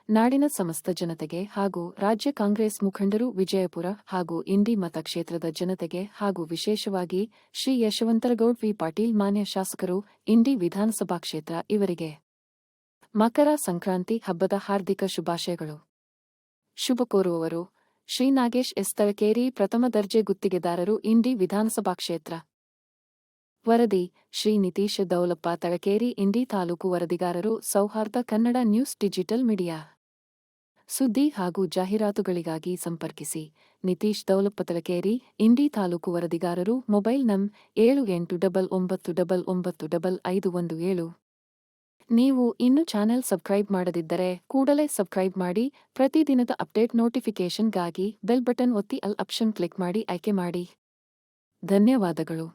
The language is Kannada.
ನಾಡಿನ ಸಮಸ್ತ ಜನತೆಗೆ ಹಾಗೂ ರಾಜ್ಯ ಕಾಂಗ್ರೆಸ್ ಮುಖಂಡರು, ವಿಜಯಪುರ ಹಾಗೂ ಇಂಡಿ ಮತಕ್ಷೇತ್ರದ ಜನತೆಗೆ ಹಾಗೂ ವಿಶೇಷವಾಗಿ ಶ್ರೀ ಯಶವಂತರಗೌಡ ವಿ ಪಾಟೀಲ್ ಮಾನ್ಯ ಶಾಸಕರು, ಇಂಡಿ ವಿಧಾನಸಭಾ ಕ್ಷೇತ್ರ ಇವರಿಗೆ ಮಕರ ಸಂಕ್ರಾಂತಿ ಹಬ್ಬದ ಹಾರ್ದಿಕ ಶುಭಾಶಯಗಳು. ಶುಭ ಕೋರುವವರು ಶ್ರೀ ನಾಗೇಶ್ ಎಸ್ ತಳಕೇರಿ, ಪ್ರಥಮ ದರ್ಜೆ ಗುತ್ತಿಗೆದಾರರು, ಇಂಡಿ ವಿಧಾನಸಭಾ ಕ್ಷೇತ್ರ. ವರದಿ ಶ್ರೀ ನಿತೀಶ್ ದೌಲಪ್ಪ ತಳಕೇರಿ, ಇಂಡಿ ತಾಲೂಕು. ವರದಿಗಾರರು ಸೌಹಾರ್ದ ಕನ್ನಡ ನ್ಯೂಸ್ ಡಿಜಿಟಲ್ ಮೀಡಿಯಾ. ಸುದ್ದಿ ಹಾಗೂ ಜಾಹೀರಾತುಗಳಿಗಾಗಿ ಸಂಪರ್ಕಿಸಿ ನಿತೀಶ್ ದೌಲಪ್ಪ ತಳಕೇರಿ, ಇಂಡಿ ತಾಲೂಕು. ವರದಿಗಾರರು ಮೊಬೈಲ್ ನಂ 7899995517. ನೀವು ಇನ್ನೂ ಚಾನೆಲ್ ಸಬ್ಸ್ಕ್ರೈಬ್ ಮಾಡದಿದ್ದರೆ ಕೂಡಲೇ ಸಬ್ಸ್ಕ್ರೈಬ್ ಮಾಡಿ. ಪ್ರತಿದಿನದ ಅಪ್ಡೇಟ್ ನೋಟಿಫಿಕೇಷನ್ಗಾಗಿ ಬೆಲ್ ಬಟನ್ ಒತ್ತಿ ಆಲ್ ಆಪ್ಷನ್ ಕ್ಲಿಕ್ ಮಾಡಿ ಆಯ್ಕೆ ಮಾಡಿ. ಧನ್ಯವಾದಗಳು.